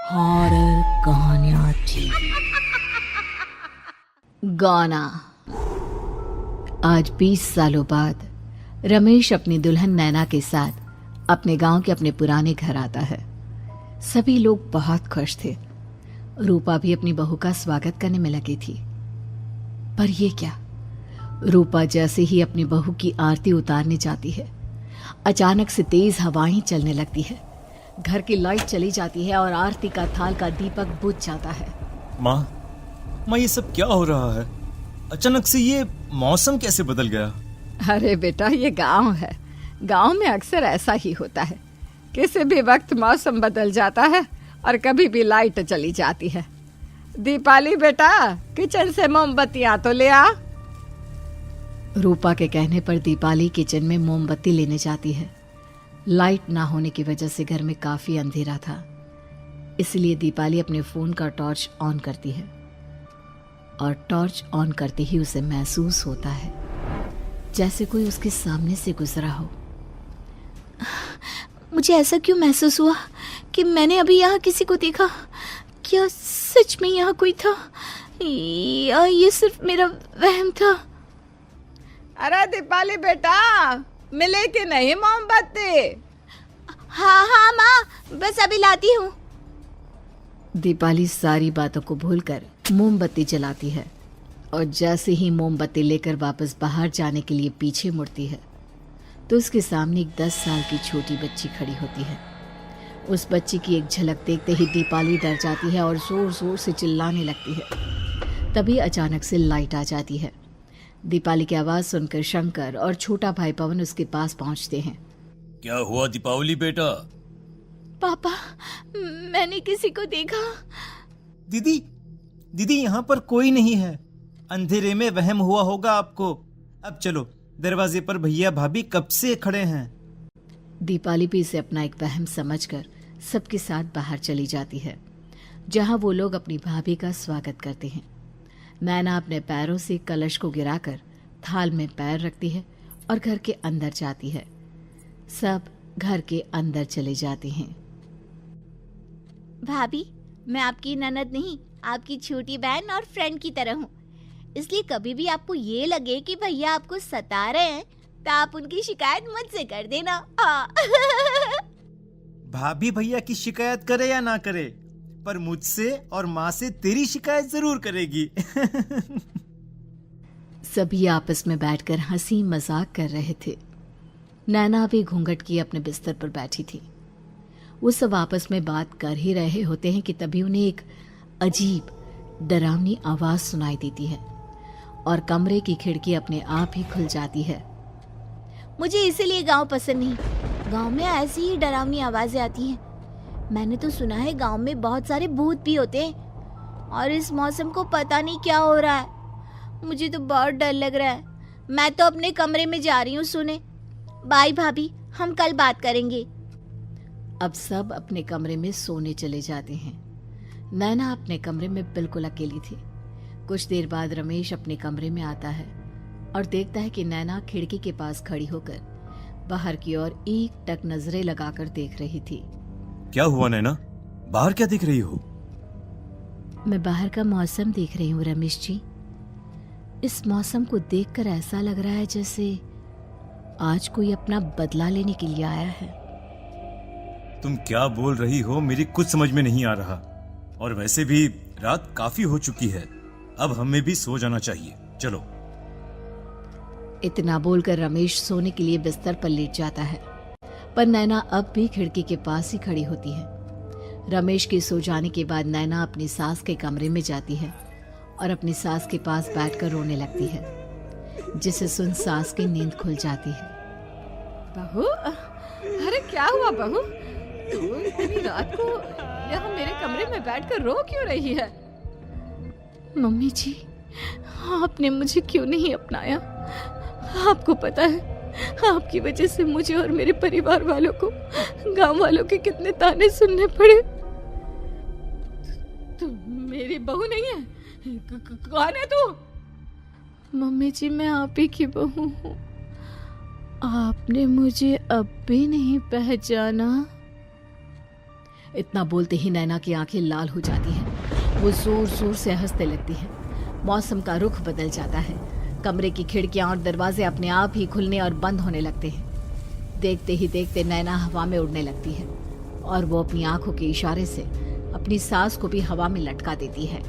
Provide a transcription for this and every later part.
Horror कहानियाँ थी। गाना। आज 20 सालों बाद रमेश अपनी दुल्हन नैना के साथ अपने गांव के अपने पुराने घर आता है। सभी लोग बहुत खुश थे। रूपा भी अपनी बहू का स्वागत करने में लगी थी। पर ये क्या, रूपा जैसे ही अपनी बहू की आरती उतारने जाती है, अचानक से तेज हवाएं चलने लगती है। घर की लाइट चली जाती है और आरती का थाल का दीपक बुझ जाता है। माँ, ये सब क्या हो रहा है? अचानक से ये मौसम कैसे बदल गया? अरे बेटा, ये गांव है। गांव में अक्सर ऐसा ही होता है। किसी भी वक्त मौसम बदल जाता है और कभी भी लाइट चली जाती है। दीपाली बेटा, किचन से मोमबत्तियां तो ले आ। रूपा के कहने पर दीपाली किचन में मोमबत्ती लेने जाती है। लाइट ना होने की वजह से घर में काफी अंधेरा था, इसलिए दीपाली अपने फोन का टॉर्च ऑन करती है और टॉर्च ऑन करते ही उसे महसूस होता है जैसे कोई उसके सामने से गुजरा हो। मुझे ऐसा क्यों महसूस हुआ कि मैंने अभी यहाँ किसी को देखा? क्या सच में यहाँ कोई था या ये सिर्फ मेरा वहम था? अरे दीपाली बेटा, मिले कि नहीं मोमबत्ती? हाँ माँ, बस अभी लाती हूँ। दीपाली सारी बातों को भूलकर मोमबत्ती जलाती है और जैसे ही मोमबत्ती लेकर वापस बाहर जाने के लिए पीछे मुड़ती है तो उसके सामने एक 10 साल की छोटी बच्ची खड़ी होती है। उस बच्ची की एक झलक देखते ही दीपाली डर जाती है और जोर जोर से चिल्लाने लगती है। तभी अचानक से लाइट आ जाती है। दीपाली की आवाज सुनकर शंकर और छोटा भाई पवन उसके पास पहुंचते हैं। क्या हुआ दीपावली बेटा? पापा, मैंने किसी को देखा। दीदी यहाँ पर कोई नहीं है। अंधेरे में वहम हुआ होगा आपको। अब चलो, दरवाजे पर भैया भाभी कब से खड़े हैं। दीपाली भी इसे अपना एक वहम समझकर सबके साथ बाहर चली जाती है, जहां वो लोग अपनी भाभी का स्वागत करते हैं। नैना अपने पैरों से कलश को गिराकर थाल में पैर रखती है और घर के अंदर जाती है। सब घर के अंदर चले जाते हैं। भाभी, मैं आपकी ननद नहीं, आपकी छोटी बहन और फ्रेंड की तरह हूँ। इसलिए कभी भी आपको ये लगे कि भैया आपको सता रहे हैं तो आप उनकी शिकायत मुझसे कर देना। भाभी भैया की शिकायत करे या ना करे, पर मुझसे और माँ से तेरी शिकायत जरूर करेगी। सभी आपस में बैठकर हंसी मजाक कर रहे थे। नैना भी घूंघट किए अपने बिस्तर पर बैठी थी। वो सब आपस में बात कर ही रहे होते हैं कि तभी उन्हें एक अजीब डरावनी आवाज सुनाई देती है और कमरे की खिड़की अपने आप ही खुल जाती है। मुझे इसीलिए गांव पसंद नहीं। गांव में ऐसी ही डरावनी आवाजें आती हैं। मैंने तो सुना है गांव में बहुत सारे भूत भी होते हैं और इस मौसम को पता नहीं क्या हो रहा है। मुझे तो बहुत डर लग रहा है। मैं तो अपने कमरे में जा रही हूँ सोने। बाय भाभी, हम कल बात करेंगे। अब सब अपने कमरे में सोने चले जाते हैं। नैना अपने कमरे में बिल्कुल अकेली थी। कुछ देर बाद रमेश अपने कमरे में आता है और देखता है कि नैना खिड़की के पास खड़ी होकर बाहर की ओर एक टक नजरें लगाकर देख रही थी। क्या हुआ नैना? बाहर क्या देख रही हो? मैं बाहर का मौसम देख रही हूँ रमेश जी। इस मौसम को देखकर ऐसा लग रहा है जैसे आज कोई अपना बदला लेने के लिए आया है। तुम क्या बोल रही हो? मेरी कुछ समझ में नहीं आ रहा। और वैसे भी रात काफी हो चुकी है, अब हमें भी सो जाना चाहिए। चलो। इतना बोलकर रमेश सोने के लिए बिस्तर पर लेट जाता है, पर नैना अब भी खिड़की के पास ही खड़ी होती है। रमेश के सो जाने के बाद नैना अपनी सास के कमरे में जाती है और अपनी सास के पास बैठकर रोने लगती है, जिसे सुन सास की नींद खुल जाती है। बहू, अरे क्या हुआ बहू? तू इतनी रात को यहाँ मेरे कमरे में बैठकर रो क्यों रही है? मम्मी जी, आपने मुझे क्यों नहीं अपनाया? आपको पता है, आपकी वजह से मुझे और मेरे परिवार वालों को गांव वालों के कितने ताने सुनने पड़े। तू मेरी बहू नहीं है? कौन है तू? मम्मी जी, मैं आप ही की बहू हूँ। आपने मुझे अब भी नहीं पहचाना? इतना बोलते ही नैना की आंखें लाल हो जाती हैं। वो जोर जोर से हंसने लगती है। मौसम का रुख बदल जाता है। कमरे की खिड़कियां और दरवाजे अपने आप ही खुलने और बंद होने लगते हैं। देखते ही देखते नैना हवा में उड़ने लगती है और वो अपनी आंखों के इशारे से अपनी सांस को भी हवा में लटका देती है।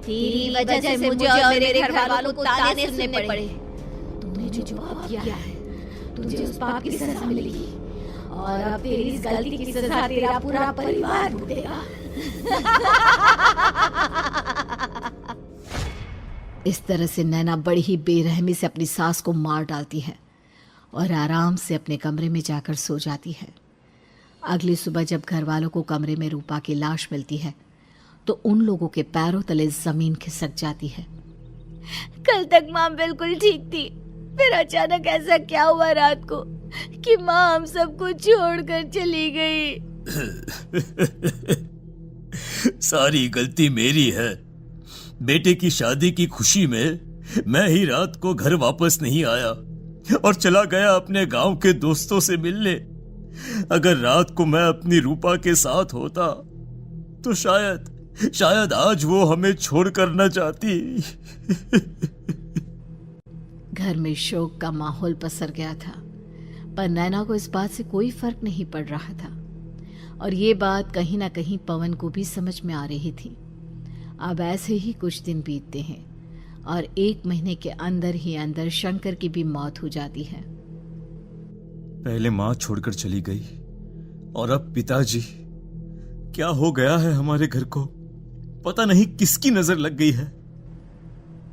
तेरी वजह से मुझे और मेरे घर वालों को ताने सुनने पड़े। तूने जो पाप किया है, तुझे उस पाप की सजा मिलेगी और अब तेरी इस गलती की सजा तेरा पूरा परिवार भुगतेगा। इस तरह से नैना बड़ी ही बेरहमी से अपनी सास को मार डालती है और आराम से अपने कमरे में जाकर सो जाती है। अगली सुबह जब घर वालों को कमरे में रूपा की लाश मिलती है तो उन लोगों के पैरों तले जमीन खिसक जाती है। कल तक माँ बिल्कुल ठीक थी, फिर अचानक ऐसा क्या हुआ रात को कि माँ हम सबको छोड़कर चली गई। सारी गलती मेरी है। बेटे की शादी की खुशी में मैं ही रात को घर वापस नहीं आया और चला गया अपने गांव के दोस्तों से मिलने। अगर रात को मैं अपनी रूपा के साथ होता तो शायद आज वो हमें छोड़कर न जाती। घर में शोक का माहौल पसर गया था, पर नैना को इस बात से कोई फर्क नहीं पड़ रहा था और ये बात कहीं ना कहीं पवन को भी समझ में आ रही थी। अब ऐसे ही कुछ दिन बीतते हैं और 1 महीने के अंदर ही अंदर शंकर की भी मौत हो जाती है। पहले माँ छोड़कर चली गई और अब पिताजी। क्या हो गया है हमारे घर को? पता नहीं किसकी नजर लग गई है।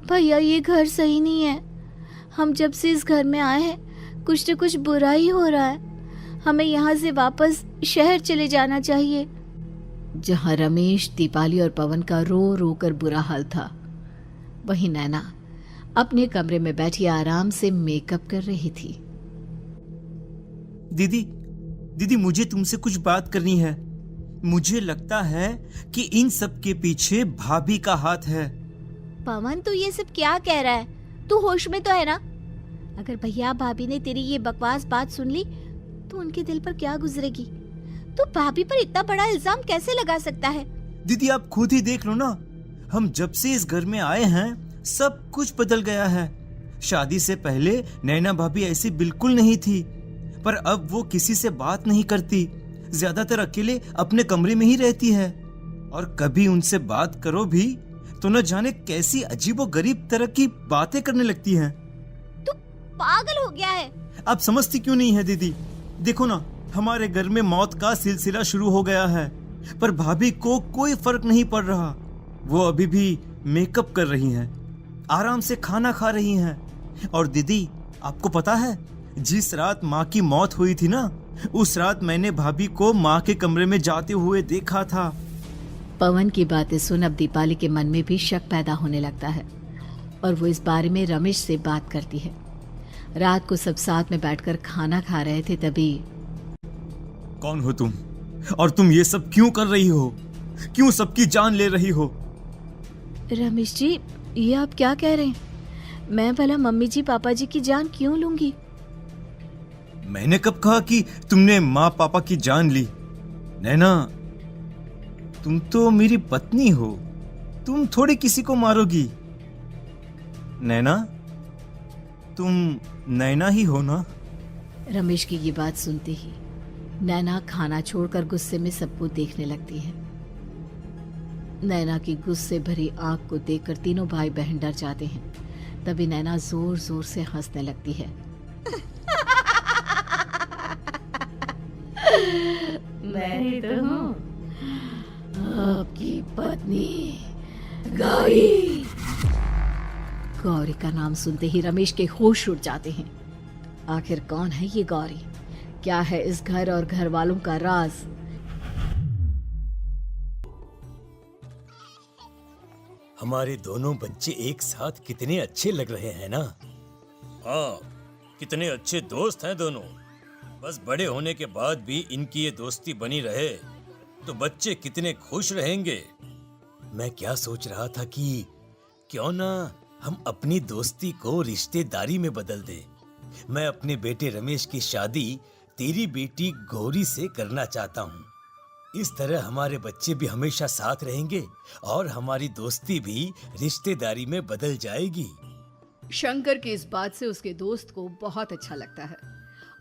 भैया ये घर सही नहीं है। हम जब से इस घर में आए हैं कुछ न कुछ बुरा ही हो रहा है। हमें यहाँ से वापस शहर चले जाना चाहिए। जहाँ रमेश, दीपाली और पवन का रो रो कर बुरा हाल था, वहीं नैना अपने कमरे में बैठी आराम से मेकअप कर रही थी। दीदी मुझे तुमसे कुछ बात करनी है। मुझे लगता है कि इन सब के पीछे भाभी का हाथ है। पवन तू ये सब क्या कह रहा है? तू होश में तो है ना? अगर भैया भाभी ने तेरी ये बकवास बात सुन ली तो उनके दिल पर क्या गुजरेगी? तू भाभी पर इतना बड़ा इल्जाम कैसे लगा सकता है? दीदी आप खुद ही देख लो ना। हम जब से इस घर में आए हैं सब कुछ बदल गया है। शादी से पहले नैना भाभी ऐसी बिल्कुल नहीं थी, पर अब वो किसी से बात नहीं करती। ज्यादातर अकेले अपने कमरे में ही रहती है और कभी उनसे बात करो भी तो न जाने कैसी अजीबोगरीब तरह की बातें करने लगती हैं। तू पागल हो गया है। आप समझती क्यों नहीं है दीदी? देखो ना, हमारे घर में मौत का सिलसिला शुरू हो गया है, पर भाभी को कोई फर्क नहीं पड़ रहा। वो अभी भी मेकअप कर रही हैं, आराम से खाना खा रही हैं। और दीदी आपको पता है, जिस रात माँ की मौत हुई थी ना, उस रात मैंने भाभी को माँ के कमरे में जाते हुए देखा था। पवन की बातें सुन अब दीपाली के मन में भी शक पैदा होने लगता है और वो इस बारे में रमेश से बात करती है। रात को सब साथ में बैठकर खाना खा रहे थे, तभी कौन हो तुम और तुम ये सब क्यों कर रही हो? क्यों सबकी जान ले रही हो? रमेश जी, ये आप क्या कह रहे हैं? मैं भला मम्मी जी पापा जी की जान क्यों लूंगी? मैंने कब कहा कि तुमने माँ पापा की जान ली? नैना, तुम तो मेरी पत्नी हो, तुम थोड़ी किसी को मारोगी। नैना, तुम नैना ही हो ना? रमेश की ये बात सुनते ही नैना खाना छोड़कर गुस्से में सबको देखने लगती है। नैना की गुस्से भरी आंख को देखकर तीनों भाई बहन डर जाते हैं। तभी नैना जोर जोर से हंसने लगती है। मैं तो हूँ आपकी पत्नी गौरी। गौरी का नाम सुनते ही रमेश के होश उड़ जाते हैं। आखिर कौन है ये गौरी? क्या है इस घर और घर वालों का राज? हमारे दोनों बच्चे एक साथ कितने अच्छे लग रहे हैं ना? हाँ, कितने अच्छे दोस्त हैं दोनों। बस बड़े होने के बाद भी इनकी ये दोस्ती बनी रहे तो बच्चे कितने खुश रहेंगे। मैं क्या सोच रहा था कि क्यों ना हम अपनी दोस्ती को रिश्तेदारी में बदल दें। मैं अपने बेटे रमेश की शादी तेरी बेटी गौरी से करना चाहता हूँ। इस तरह हमारे बच्चे भी हमेशा साथ रहेंगे और हमारी दोस्ती भी रिश्तेदारी में बदल जाएगी। शंकर की इस बात से उसके दोस्त को बहुत अच्छा लगता है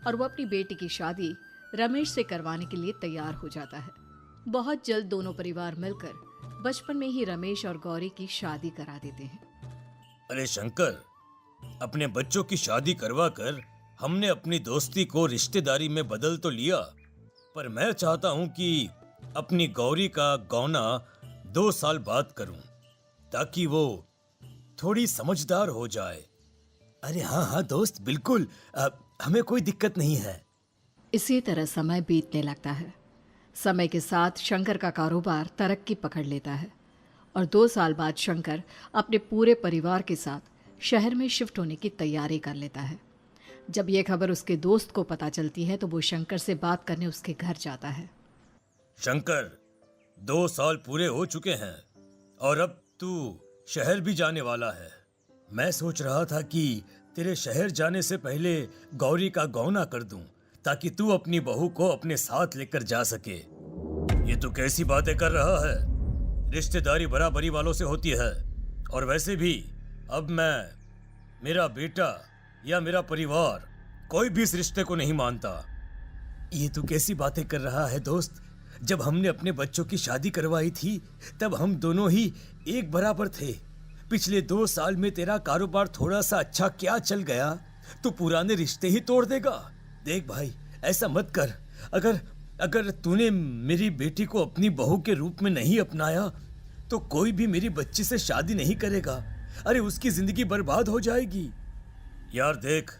और वो अपनी बेटी की शादी रमेश से करवाने के लिए तैयार हो जाता है। बहुत जल्द दोनों परिवार मिलकर बचपन में ही रमेश और गौरी की शादी करा देते हैं। अरे शंकर, अपने बच्चों की शादी करवा कर हमने अपनी दोस्ती को रिश्तेदारी में बदल तो लिया, पर मैं चाहता हूं कि अपनी गौरी का गौना 2 साल बाद करूं, ताकि वो थोड़ी समझदार हो जाए। अरे हाँ दोस्त, बिल्कुल, हमें कोई दिक्कत नहीं है। इसी तरह समय बीतने लगता है। समय के साथ शंकर का कारोबार तरक्की पकड़ लेता है और 2 साल बाद शंकर अपने पूरे परिवार के साथ शहर में शिफ्ट होने की तैयारी कर लेता है। जब यह खबर उसके दोस्त को पता चलती है तो वो शंकर से बात करने उसके घर जाता है। शंकर, 2 साल पूरे हो चुके हैं और अब तू शहर भी जाने वाला है। मैं सोच रहा था कि तेरे शहर जाने से पहले गौरी का गौना कर दूं, ताकि तू अपनी बहू को अपने साथ लेकर जा सके। ये तू कैसी बातें कर रहा है? रिश्तेदारी बराबरी वालों से होती है, और वैसे भी अब मेरा बेटा या मेरा परिवार कोई भी इस रिश्ते को नहीं मानता। ये तू कैसी बातें कर रहा है दोस्त? जब हमने अपने बच्चों की शादी करवाई थी तब हम दोनों ही एक बराबर थे। पिछले 2 साल में तेरा कारोबार थोड़ा सा अच्छा क्या चल गया तो पुराने रिश्ते ही तोड़ देगा। देख भाई, ऐसा मत कर। अगर तूने मेरी बेटी को अपनी बहू के रूप में नहीं अपनाया तो कोई भी मेरी बच्ची से शादी नहीं करेगा। अरे उसकी जिंदगी बर्बाद हो जाएगी। यार देख,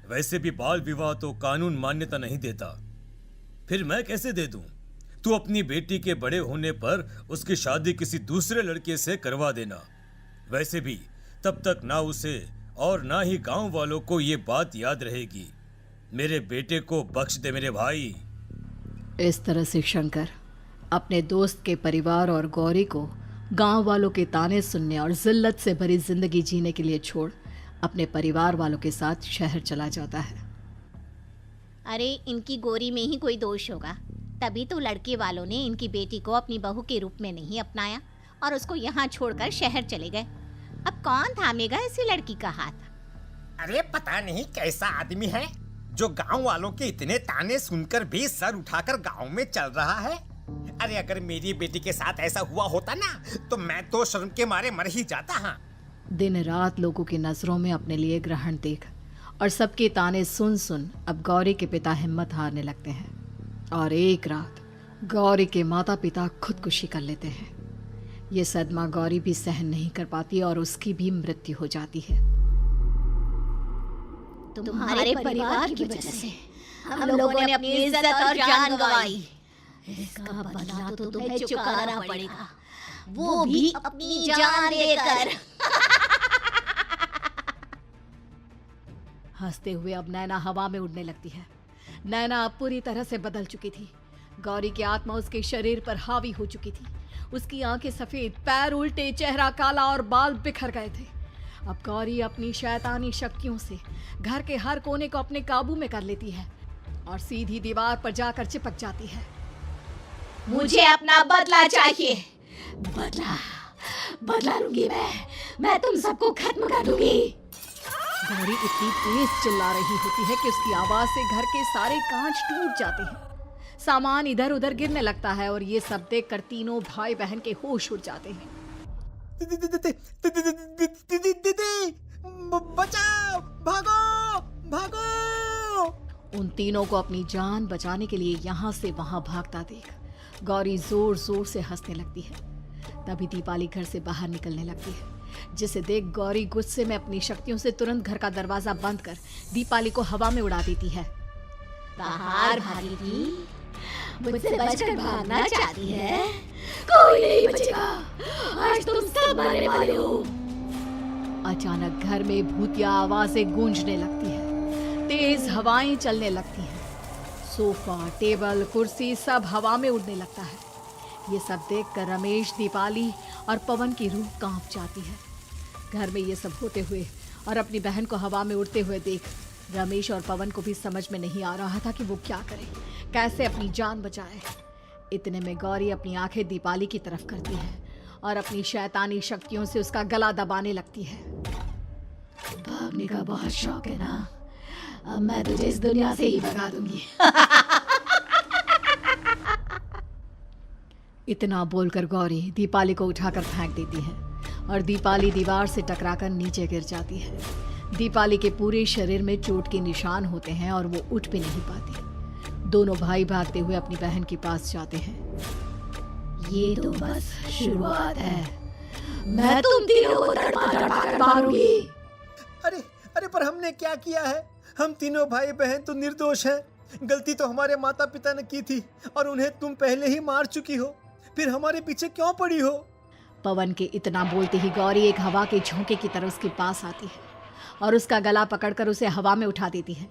वैसे भी बाल विवाह तो कानून मान्यता नहीं देता, फिर मैं कैसे दे दूं? तू अपनी बेटी के बड़े होने पर उसकी शादी किसी दूसरे लड़के से करवा देना। वैसे भी तब तक ना उसे और ना ही गांव वालों को ये बात याद रहेगी। मेरे बेटे को बख्श दे मेरे भाई। इस तरह से शंकर अपने दोस्त के परिवार और गौरी को गांव वालों के ताने सुनने और जिल्लत से भरी जिंदगी जीने के लिए छोड़ अपने परिवार वालों के साथ शहर चला जाता है। अरे इनकी गोरी में ही कोई दोष होगा, तभी तो लड़के वालों ने इनकी बेटी को अपनी बहू के रूप में नहीं अपनाया और उसको यहाँ छोड़कर शहर चले गए। अब कौन थामेगा ऐसी लड़की का हाथ? अरे पता नहीं कैसा आदमी है जो गांव वालों के इतने ताने सुनकर भी सर उठाकर गांव में चल रहा है। अरे अगर मेरी बेटी के साथ ऐसा हुआ होता ना तो मैं तो शर्म के मारे मर ही जाता। हाँ, दिन रात लोगों की नजरों में अपने लिए ग्रहण देख और सबके ताने सुन सुन अब गौरी के पिता हिम्मत हारने लगते हैं और एक रात गौरी के माता पिता खुदकुशी कर लेते हैं। ये सदमा गौरी भी सहन नहीं कर पाती और उसकी भी मृत्यु हो जाती है। तुम्हारे परिवार की वजह से हम लोगों ने अपनी इज्जत और जान गंवाई। इसका बदला तो तुम्हें चुकाना पड़ेगा, वो भी अपनी जान देकर। हंसते हुए अब नैना हवा में उड़ने लगती है। नैना अब पूरी तरह से बदल चुकी थी। गौरी की आत्मा उसके शरीर पर हावी हो चुकी थी। उसकी आंखें सफेद, पैर उल्टे, चेहरा काला और बाल बिखर गए थे। अब गौरी अपनी शैतानी शक्तियों से घर के हर कोने को अपने काबू में कर लेती है और सीधी दीवार पर जाकर चिपक जाती है। मुझे अपना बदला चाहिए। बदला लूंगी मैं तुम सबको खत्म कर दूंगी। गौरी इतनी तेज चिल्ला रही होती है कि उसकी आवाज से घर के सारे कांच टूट जाते हैं। सामान इधर उधर गिरने लगता है और ये सब देखकर तीनों भाई बहन के होश उड़ जाते हैं। बचाओ, भागो भागो। उन तीनों को अपनी जान बचाने के लिए यहाँ से वहां भागता देख गौरी जोर जोर से हंसने लगती है। तभी दीपाली घर से बाहर निकलने लगती है, जिसे देख गौरी गुस्से में अपनी शक्तियों से तुरंत घर का दरवाजा बंद कर दीपाली को हवा में उड़ा देती है। बाहर भागी थी, मुझसे बचकर भागना चाहती है? कोई नहीं बचेगा, आज तुम सब मरने वाले हो। अचानक घर में भूतिया आवाजें गूंजने लगती है, तेज हवाएं चलने लगती हैं। सोफा, टेबल, कुर्सी सब हवा में उड़ने लगता है। ये सब देखकर रमेश, दीपाली और पवन की रूह कांप जाती है। घर में ये सब होते हुए और अपनी बहन को हवा में उड़ते हुए देख रमेश और पवन को भी समझ में नहीं आ रहा था कि वो क्या करे, कैसे अपनी जान बचाए। इतने में गौरी अपनी आंखें दीपाली की तरफ करती है और अपनी शैतानी शक्तियों से उसका गला दबाने लगती है। भागने का बहुत शौक है ना, अब मैं तुझे इस दुनिया से ही भगा दूंगी। इतना बोलकर गौरी दीपाली को उठाकर फेंक देती है और दीपाली दीवार से टकराकर नीचे गिर जाती है। दीपाली के पूरे शरीर में चोट के निशान होते हैं और वो उठ भी नहीं पाती। दोनों भाई भागते हुए अपनी बहन के पास जाते हैं। ये तो बस शुरुआत है, मैं तुम तीनों को तड़पा मारूंगी। अरे अरे, पर हमने क्या किया है? हम तीनों भाई बहन तो निर्दोष हैं। गलती तो हमारे माता पिता ने की थी और उन्हें तुम पहले ही मार चुकी हो, फिर हमारे पीछे क्यों पड़ी हो? पवन के इतना बोलते ही गौरी एक हवा के झोंके की तरह उसके पास आती है और उसका गला पकड़कर उसे हवा में उठा देती है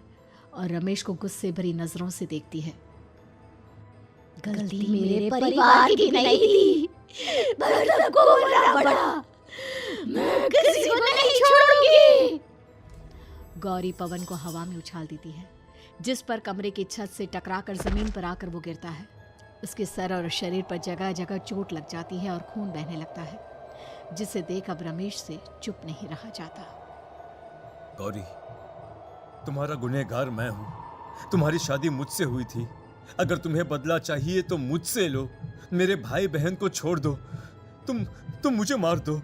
और रमेश को गुस्से भरी नजरों से देखती है। गलती मेरे परिवार की नहीं थी, पर सबको मरना पड़ा। मैं किसी को नहीं छोड़ूंगी। गौरी पवन को हवा में उछाल देती है, जिस पर कमरे की छत से टकराकर जमीन पर आकर वो गिरता है। उसके सर और शरीर पर जगह जगह चोट लग जाती है और खून बहने लगता है, जिसे देख अब रमेश से चुप नहीं रहा जाता। गौरी, तुम्हारा गुनहगार मैं हूँ। तुम्हारी शादी मुझसे हुई थी। अगर तुम्हें बदला चाहिए तो मुझसे लो। मेरे भाई बहन को छोड़ दो। तुम मुझे मार दो।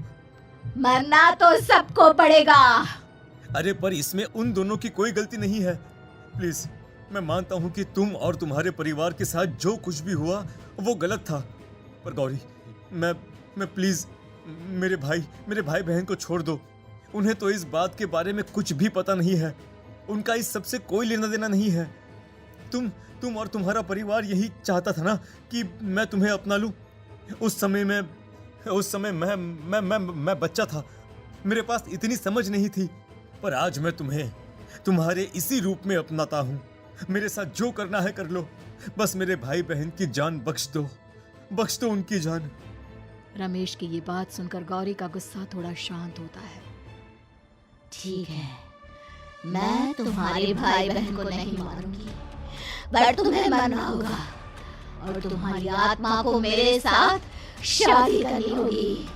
मरना तो सबको पड़ेगा। अरे पर इसमें उन दोनों की कोई गलती नहीं है। प्लीज, मैं मानता हूँ कि तुम और तुम्हारे परिवार के साथ जो कुछ भी हुआ वो गलत था, पर गौरी, मैं प्लीज मेरे भाई बहन को छोड़ दो। उन्हें तो इस बात के बारे में कुछ भी पता नहीं है। उनका इस सबसे कोई लेना देना नहीं है। तुम और तुम्हारा परिवार यही चाहता था ना कि मैं तुम्हें अपना लूं। उस समय मैं बच्चा था, मेरे पास इतनी समझ नहीं थी, पर आज मैं तुम्हें तुम्हारे इसी रूप में अपनाता हूं। मेरे साथ जो करना है कर लो, बस मेरे भाई बहन की जान बख्श दो उनकी जान। रमेश की ये बात सुनकर गौरी का गुस्सा थोड़ा शांत होता है। ठीक है, मैं तुम्हारे भाई बहन को नहीं मारूंगी, पर तुम्हें मरना होगा और तुम्हारी आत्मा को मेरे साथ शादी करनी होगी।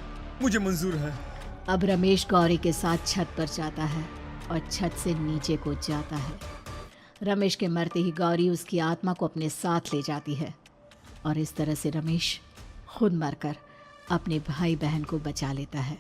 मुझे मंजूर है। अब रमेश गौरी के साथ छत पर जाता है और छत से नीचे को जाता है। रमेश के मरते ही गौरी उसकी आत्मा को अपने साथ ले जाती है और इस तरह से रमेश खुद मरकर अपने भाई बहन को बचा लेता है।